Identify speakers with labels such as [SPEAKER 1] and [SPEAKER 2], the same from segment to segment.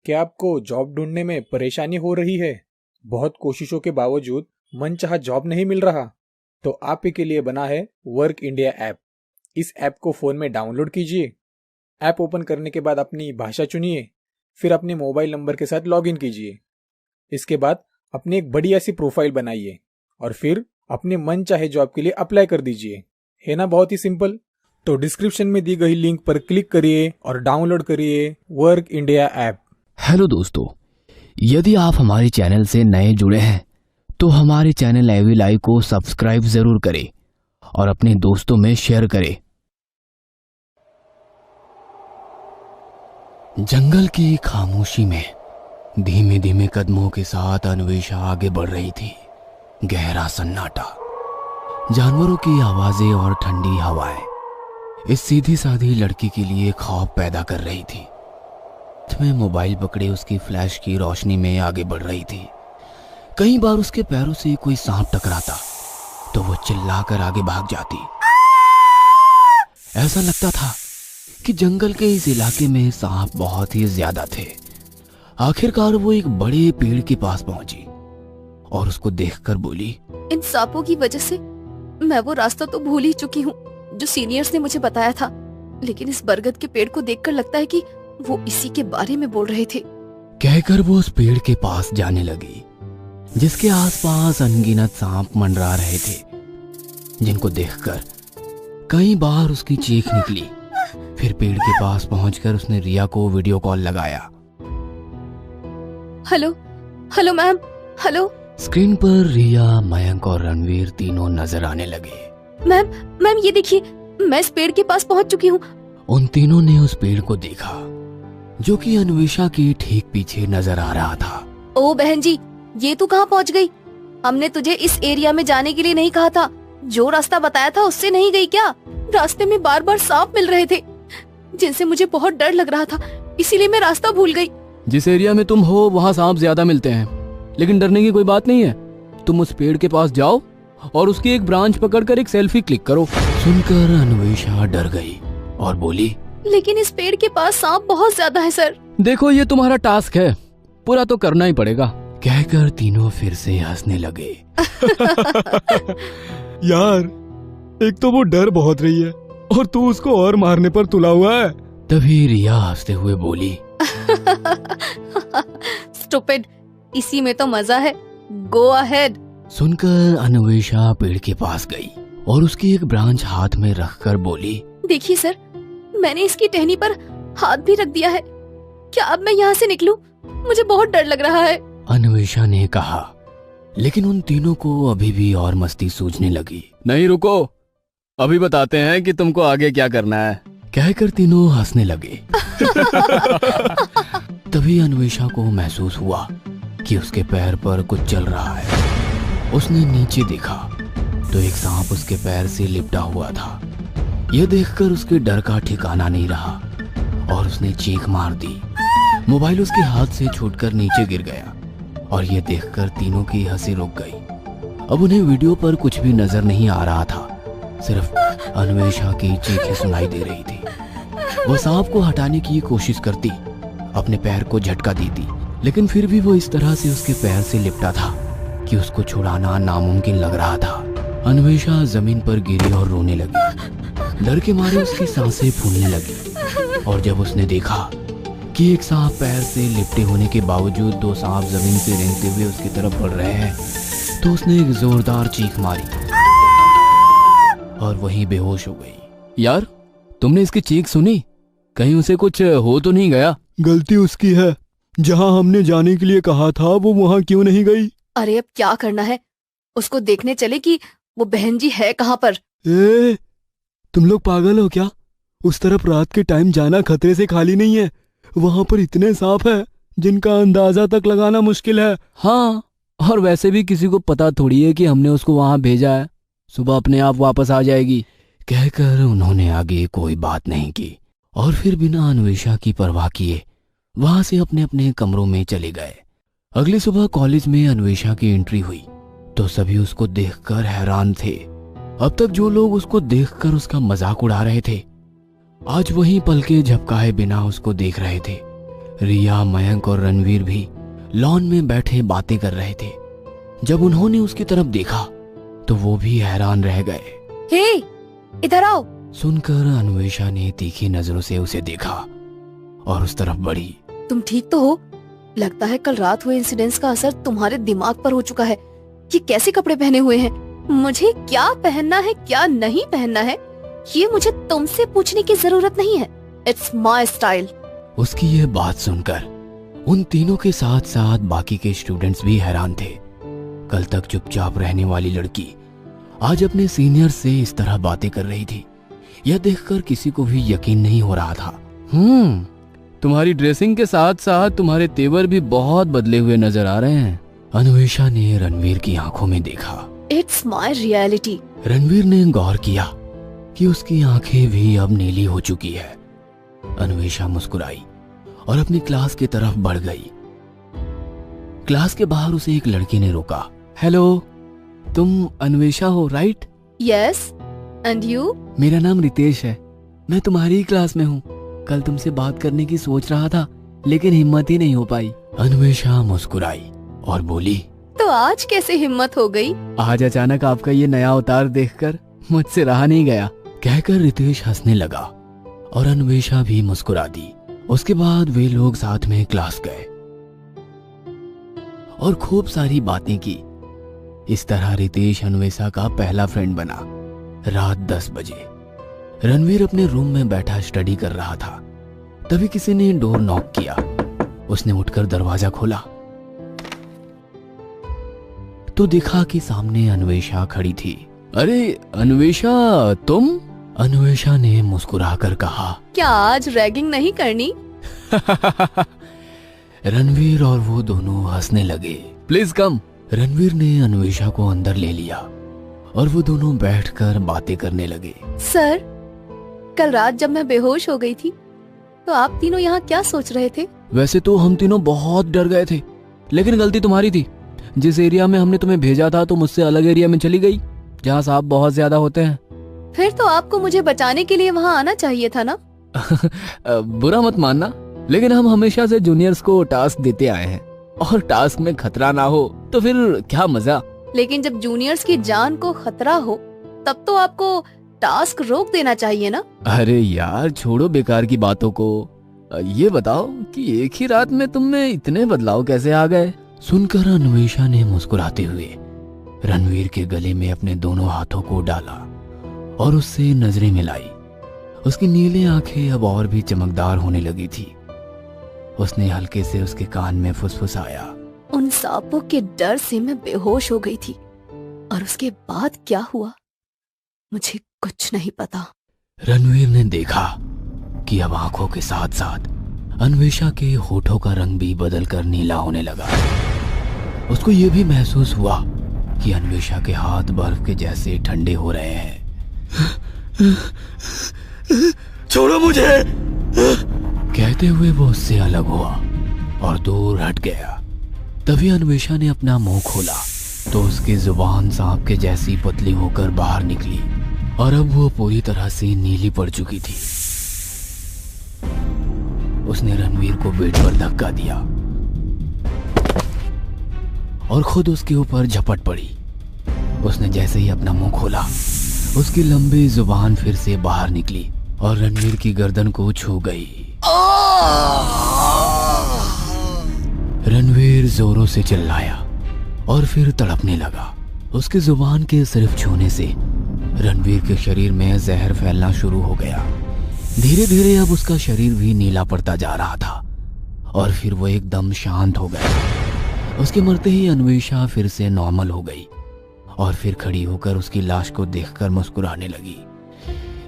[SPEAKER 1] क्या आपको जॉब ढूंढने में परेशानी हो रही है? बहुत कोशिशों के बावजूद मनचाहा जॉब नहीं मिल रहा? तो आप ही के लिए बना है वर्क इंडिया ऐप। इस ऐप को फ़ोन में डाउनलोड कीजिए। ऐप ओपन करने के बाद अपनी भाषा चुनिए, फिर अपने मोबाइल नंबर के साथ लॉगिन कीजिए। इसके बाद अपनी एक बढ़िया सी प्रोफाइल बनाइए और फिर अपने मन चाहे जॉब के लिए अप्लाई कर दीजिए। है ना बहुत ही सिंपल। तो डिस्क्रिप्शन में दी गई लिंक पर क्लिक करिए और डाउनलोड करिए वर्क इंडिया ऐप।
[SPEAKER 2] हेलो दोस्तों, यदि आप हमारे चैनल से नए जुड़े हैं तो हमारे चैनल एवी लाइव को सब्सक्राइब जरूर करें और अपने दोस्तों में शेयर करें। जंगल की खामोशी में धीमे धीमे कदमों के साथ अन्वेषा आगे बढ़ रही थी। गहरा सन्नाटा, जानवरों की आवाजें और ठंडी हवाएं इस सीधी साधी लड़की के लिए खौफ पैदा कर रही थी। में मोबाइल पकड़े उसकी फ्लैश की रोशनी में आगे बढ़ रही थी। कई बार उसके पैरों से कोई सांप टकराता तो वो चिल्लाकर आगे भाग जाती। ऐसा लगता था कि जंगल के इस इलाके में सांप बहुत ही ज्यादा थे। आखिरकार वो एक बड़े पेड़ के पास पहुंची और उसको देखकर बोली,
[SPEAKER 3] इन सांपों की वजह से मैं वो रास्ता तो भूल ही चुकी हूँ जो सीनियर्स ने मुझे बताया था, लेकिन इस बरगद के पेड़ को देखकर लगता है कि वो इसी के बारे में बोल रहे थे।
[SPEAKER 2] कहकर वो उस पेड़ के पास जाने लगी जिसके आसपास अनगिनत सांप मंडरा रहे थे, जिनको देखकर कई बार उसकी चीख निकली। फिर पेड़ के पास पहुंचकर उसने रिया को वीडियो कॉल लगाया।
[SPEAKER 3] Hello hello ma'am, hello.
[SPEAKER 2] Screen पर रिया, मयंक और रणवीर तीनों नजर आने लगे।
[SPEAKER 3] मैम ये देखिए, मैं इस पेड़ के पास पहुंच चुकी हूँ।
[SPEAKER 2] उन तीनों ने उस पेड़ को देखा जो कि अन्वेषा के ठीक पीछे नजर आ रहा था।
[SPEAKER 3] ओ बहन जी, ये तू कहाँ पहुँच गई? हमने तुझे इस एरिया में जाने के लिए नहीं कहा था। जो रास्ता बताया था उससे नहीं गई क्या? रास्ते में बार बार सांप मिल रहे थे जिनसे मुझे बहुत डर लग रहा था, इसीलिए मैं रास्ता भूल गई।
[SPEAKER 2] जिस एरिया में तुम हो वहाँ सांप ज्यादा मिलते हैं, लेकिन डरने की कोई बात नहीं है। तुम उस पेड़ के पास जाओ और उसकी एक ब्रांच पकड़कर एक सेल्फी क्लिक करो। सुनकर अन्वेषा डर गई और बोली,
[SPEAKER 3] लेकिन इस पेड़ के पास सांप बहुत ज्यादा है सर।
[SPEAKER 2] देखो ये तुम्हारा टास्क है, पूरा तो करना ही पड़ेगा। कहकर तीनों फिर से हंसने लगे।
[SPEAKER 4] यार, एक तो वो डर बहुत रही है और तू उसको और मारने पर तुला हुआ है।
[SPEAKER 2] तभी रिया हंसते हुए बोली,
[SPEAKER 3] स्टूपिड, इसी में तो मजा है, गो अहेड।
[SPEAKER 2] सुनकर अन्वेषा पेड़ के पास गई और उसकी एक ब्रांच हाथ में रखकर बोली,
[SPEAKER 3] देखिए सर, मैंने इसकी टहनी पर हाथ भी रख दिया है। क्या अब मैं यहाँ से निकलूं? मुझे बहुत डर लग रहा है।
[SPEAKER 2] अन्वेषा ने कहा, लेकिन उन तीनों को अभी भी और मस्ती सूझने लगी। नहीं रुको, अभी बताते हैं कि तुमको आगे क्या करना है। कहकर तीनों हंसने लगे। तभी अन्वेषा को महसूस हुआ कि उसके पैर पर कुछ चल रहा है। उसने नीचे देखा तो एक सांप उसके पैर से लिपटा हुआ था। यह देखकर उसके डर का ठिकाना नहीं रहा और उसने चीख मार दी। मोबाइल उसके हाथ से छूटकर नीचे गिर गया और यह देखकर तीनों की हंसी रुक गई। अब उन्हें वीडियो पर कुछ भी नजर नहीं आ रहा था, सिर्फ अन्वेषा की चीखें सुनाई दे रही थी। वो सांप को हटाने की कोशिश करती, अपने पैर को झटका देती, लेकिन फिर भी वो इस तरह से उसके पैर से लिपटा था कि उसको छुड़ाना नामुमकिन लग रहा था। अन्वेषा जमीन पर गिरी और रोने लगी। डर के मारे उसकी सांसें फूलने लगी और जब उसने देखा कि एक सांप पैर से लिपटे होने के बावजूद दो सांप जमीन से रेंगते हुए उसकी तरफ बढ़ रहे हैं, तो उसने एक जोरदार चीख मारी और वहीं बेहोश हो गई। यार, तुमने इसकी चीख सुनी? कहीं उसे कुछ हो तो नहीं गया?
[SPEAKER 4] गलती उसकी है, जहाँ हमने जाने के लिए कहा था वो वहाँ क्यों नहीं गई?
[SPEAKER 3] अरे अब क्या करना है, उसको देखने चले कि वो बहन जी है कहाँ पर।
[SPEAKER 4] तुम लोग पागल हो क्या? उस तरफ रात के टाइम जाना खतरे से खाली नहीं है। वहाँ पर इतने सांप हैं जिनका अंदाजा तक लगाना मुश्किल है।
[SPEAKER 2] हाँ, और वैसे भी किसी को पता थोड़ी है कि हमने उसको वहाँ भेजा है। सुबह अपने आप वापस आ जाएगी। कहकर उन्होंने आगे कोई बात नहीं की और फिर बिना अन्वेषा की परवाह किए वहां से अपने अपने कमरों में चले गए। अगली सुबह कॉलेज में अन्वेषा की एंट्री हुई तो सभी उसको देखकर हैरान थे। अब तक जो लोग उसको देखकर उसका मजाक उड़ा रहे थे, आज वहीं पलके झपकाए बिना उसको देख रहे थे। रिया, मयंक और रणवीर भी लॉन में बैठे बातें कर रहे थे। जब उन्होंने उसकी तरफ देखा तो वो भी हैरान रह गए।
[SPEAKER 3] हे, इधर आओ।
[SPEAKER 2] सुनकर अन्वेषा ने तीखी नजरों से उसे देखा और उस तरफ बढ़ी।
[SPEAKER 3] तुम ठीक तो हो? लगता है कल रात हुए इंसिडेंट्स का असर तुम्हारे दिमाग पर हो चुका है। ये कैसे कपड़े पहने हुए हैं? मुझे क्या पहनना है क्या नहीं पहनना है ये मुझे तुमसे पूछने की जरूरत नहीं है। It's my style.
[SPEAKER 2] उसकी ये बात सुनकर उन तीनों के साथ साथ बाकी के स्टूडेंट्स भी हैरान थे। कल तक चुपचाप रहने वाली लड़की आज अपने सीनियर से इस तरह बातें कर रही थी। यह देखकर किसी को भी यकीन नहीं हो रहा था। तुम्हारी ड्रेसिंग के साथ साथ तुम्हारे तेवर भी बहुत बदले हुए नजर आ रहे हैं। अन्वेषा ने रणवीर की आंखों में देखा।
[SPEAKER 3] It's my reality.
[SPEAKER 2] रणवीर ने गौर किया कि उसकी आंखें भी अब नीली हो चुकी है। अन्वेषा मुस्कुराई और अपनी क्लास की तरफ बढ़ गई। क्लास के बाहर उसे एक लड़की ने रोका। हेलो, तुम अन्वेषा हो राइट?
[SPEAKER 3] Yes, and you?
[SPEAKER 2] मेरा नाम रितेश है, मैं तुम्हारी ही क्लास में हूँ। कल तुमसे बात करने की सोच रहा था लेकिन हिम्मत ही नहीं हो पाई। अन्वेषा मुस्कुराई और बोली,
[SPEAKER 3] तो आज कैसे हिम्मत हो गई?
[SPEAKER 2] आज अचानक आपका ये नया अवतार देखकर मुझसे रहा नहीं गया। कहकर रितेश हंसने लगा और अन्वेषा भी मुस्कुरा दी। उसके बाद वे लोग साथ में क्लास गए और खूब सारी बातें की। इस तरह रितेश अन्वेषा का पहला फ्रेंड बना। रात 10 बजे रणवीर अपने रूम में बैठा स्टडी कर रहा था। तभी किसी ने डोर नॉक किया। उसने उठकर दरवाजा खोला तो देखा कि सामने अन्वेषा खड़ी थी। अरे अन्वेषा, तुम? अन्वेषा ने मुस्कुराकर कहा,
[SPEAKER 3] क्या आज रैगिंग नहीं करनी?
[SPEAKER 2] रणवीर और वो दोनों हंसने लगे। Please come. रणवीर ने अन्वेषा को अंदर ले लिया और वो दोनों बैठकर बातें करने लगे।
[SPEAKER 3] सर, कल रात जब मैं बेहोश हो गई थी तो आप तीनों यहाँ क्या सोच रहे थे?
[SPEAKER 2] वैसे तो हम तीनों बहुत डर गए थे लेकिन गलती तुम्हारी थी। जिस एरिया में हमने तुम्हें भेजा था तुम उससे अलग एरिया में चली गई जहाँ सांप बहुत ज्यादा होते हैं।
[SPEAKER 3] फिर तो आपको मुझे बचाने के लिए वहाँ आना चाहिए था ना?
[SPEAKER 2] बुरा मत मानना लेकिन हम हमेशा से जूनियर्स को टास्क देते आए हैं और टास्क में खतरा ना हो तो फिर क्या मजा।
[SPEAKER 3] लेकिन जब जूनियर्स की जान को खतरा हो तब तो आपको टास्क रोक देना चाहिए ना?
[SPEAKER 2] अरे यार छोड़ो बेकार की बातों को। ये बताओ कि एक ही रात में तुम में इतने बदलाव कैसे आ गए? सुनकर अन्वेषा ने मुस्कुराते हुए रणवीर के गले में अपने दोनों हाथों को डाला और उससे नजरें मिलाई। उसकी नीली आंखें अब और भी चमकदार होने लगी थी। उसने हल्के से उसके कान में फुसफुसाया,
[SPEAKER 3] उन सांपों के डर से मैं बेहोश हो गई थी और उसके बाद क्या हुआ मुझे कुछ नहीं पता।
[SPEAKER 2] रणवीर ने देखा कि अब आंखों के साथ साथ अन्वेषा के होठों का रंग भी बदलकर नीला होने लगा। उसको यह भी महसूस हुआ कि अन्वेषा के हाथ बर्फ के जैसे ठंडे हो रहे हैं।
[SPEAKER 4] छोड़ो मुझे,
[SPEAKER 2] कहते हुए वो उससे अलग हुआ और दूर हट गया। तभी अन्वेषा ने अपना मुंह खोला तो उसकी जुबान सांप के जैसी पतली होकर बाहर निकली और अब वो पूरी तरह से नीली पड़ चुकी थी। उसने रणवीर को बेड पर धक्का दिया और खुद उसके ऊपर झपट पड़ी। उसने जैसे ही अपना मुंह खोला उसकी लंबी जुबान फिर से बाहर निकली और रणवीर की गर्दन को छू गई। रणवीर जोरों से चिल्लाया और फिर तड़पने लगा। उसकी जुबान के सिर्फ छूने से रणवीर के शरीर में जहर फैलना शुरू हो गया। धीरे धीरे अब उसका शरीर भी नीला पड़ता जा रहा था और फिर वो एकदम शांत हो गया। उसके मरते ही अन्वेषा फिर से नॉर्मल हो गई और फिर खड़ी होकर उसकी लाश को देखकर मुस्कुराने लगी,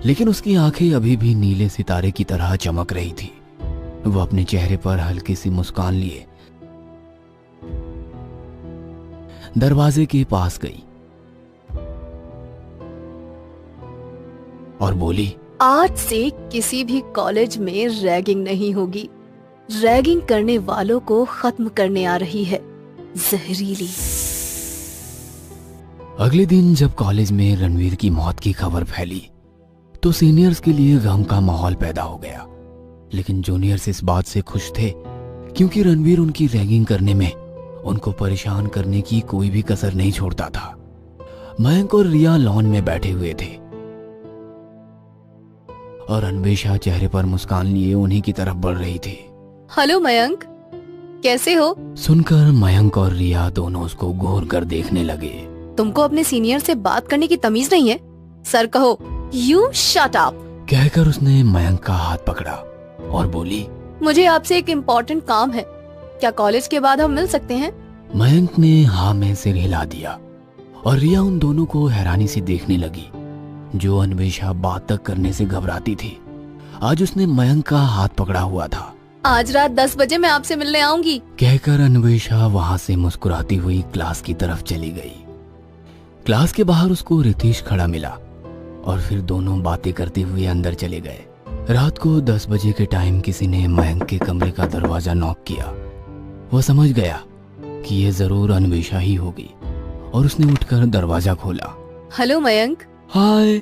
[SPEAKER 2] लेकिन उसकी आंखें अभी भी नीले सितारे की तरह चमक रही थी। वो अपने चेहरे पर हल्की सी मुस्कान लिए दरवाजे के पास गई और बोली,
[SPEAKER 3] आज से किसी भी कॉलेज में रैगिंग नहीं होगी। रैगिंग करने वालों को खत्म करने आ रही है जहरीली।
[SPEAKER 2] अगले दिन जब कॉलेज में रणवीर की मौत की खबर फैली तो सीनियर्स के लिए गम का माहौल पैदा हो गया, लेकिन जूनियर्स इस बात से खुश थे क्योंकि रणवीर उनकी रैगिंग करने में, उनको परेशान करने की कोई भी कसर नहीं छोड़ता था। मयंक और रिया लॉन में बैठे हुए थे और अन्वेषा चेहरे पर मुस्कान लिए उन्हीं की तरफ बढ़ रही थी।
[SPEAKER 3] हेलो मयंक, कैसे हो?
[SPEAKER 2] सुनकर मयंक और रिया दोनों उसको घूर कर देखने लगे।
[SPEAKER 3] तुमको अपने सीनियर से बात करने की तमीज नहीं है? सर कहो, यू शट अप।
[SPEAKER 2] कहकर उसने मयंक का हाथ पकड़ा और बोली,
[SPEAKER 3] मुझे आपसे एक इम्पोर्टेंट काम है, क्या कॉलेज के बाद हम मिल सकते हैं?
[SPEAKER 2] मयंक ने हाँ में सिर हिला दिया और रिया उन दोनों को हैरानी से देखने लगी। जो अन्वेषा बात तक करने से घबराती थी, आज उसने मयंक का हाथ पकड़ा हुआ था।
[SPEAKER 3] आज रात 10 बजे मैं आपसे मिलने आऊंगी।
[SPEAKER 2] कहकर अन्वेषा वहां से मुस्कुराती हुई क्लास की तरफ चली गई। क्लास के बाहर उसको रितेश खड़ा मिला और फिर दोनों बातें करते हुए अंदर चले गए। रात को 10 बजे के टाइम किसी ने मयंक के कमरे का दरवाजा नॉक किया। वह समझ गया कि ये जरूर अन्वेषा ही होगी और उसने उठकर दरवाजा खोला।
[SPEAKER 3] हेलो मयंक।
[SPEAKER 4] हाय,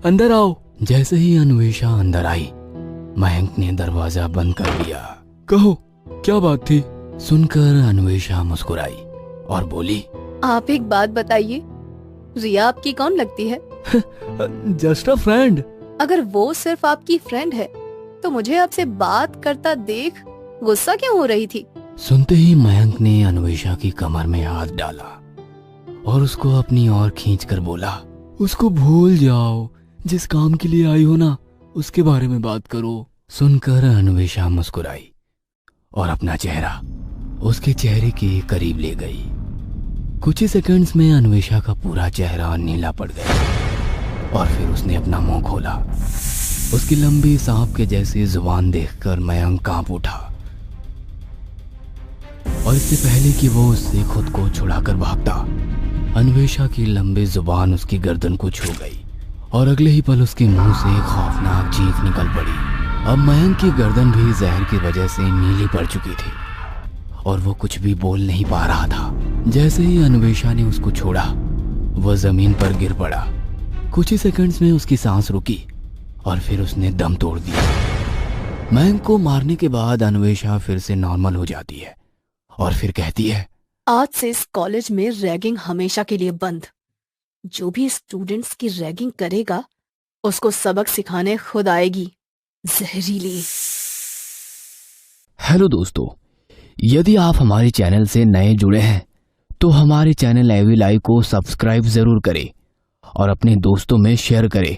[SPEAKER 4] अंदर आओ।
[SPEAKER 2] जैसे ही अन्वेषा अंदर आई, मयंक ने दरवाजा बंद कर दिया।
[SPEAKER 4] कहो, क्या बात थी?
[SPEAKER 2] सुनकर अन्वेषा मुस्कुराई और बोली,
[SPEAKER 3] आप एक बात बताइए, रिया आपकी कौन लगती है?
[SPEAKER 4] Just a friend.
[SPEAKER 3] अगर वो सिर्फ आपकी फ्रेंड है तो मुझे आपसे बात करता देख गुस्सा क्यों हो रही थी?
[SPEAKER 2] सुनते ही मयंक ने अन्वेषा की कमर में हाथ डाला और उसको अपनी ओर खींचकर बोला,
[SPEAKER 4] उसको भूल जाओ, जिस काम के लिए आई हो ना, उसके बारे में बात करो।
[SPEAKER 2] सुनकर अन्वेषा मुस्कुराई और अपना चेहरा उसके चेहरे के करीब ले गई। कुछ ही सेकंड्स में अन्वेषा का पूरा चेहरा नीला पड़ गया और फिर उसने अपना मुंह खोला। उसकी लंबी सांप के जैसी जुबान देखकर मयंक कांप उठा और इससे पहले कि वो उससे खुद को छुड़ाकर भागता, अन्वेषा की लंबी जुबान उसकी गर्दन को छू गई और अगले ही पल उसके मुंह से एक खौफनाक चीख निकल पड़ी। अब मयंक की गर्दन भी जहर की वजह से नीली पड़ चुकी थी और वो कुछ भी बोल नहीं पा रहा था। जैसे ही अन्वेषा ने उसको छोड़ा, वह जमीन पर गिर पड़ा। कुछ ही सेकंड्स में उसकी सांस रुकी और फिर उसने दम तोड़ दिया। मयंक को मारने के बाद अन्वेषा फिर से नॉर्मल हो जाती है और फिर कहती है,
[SPEAKER 3] आज से इस कॉलेज में रैगिंग हमेशा के लिए बंद। जो भी स्टूडेंट्स की रैगिंग करेगा उसको सबक सिखाने खुद आएगी, जहरीली।
[SPEAKER 2] हेलो दोस्तों, यदि आप हमारे चैनल से नए जुड़े हैं तो हमारे चैनल एवी लाइव को सब्सक्राइब जरूर करें और अपने दोस्तों में शेयर करें।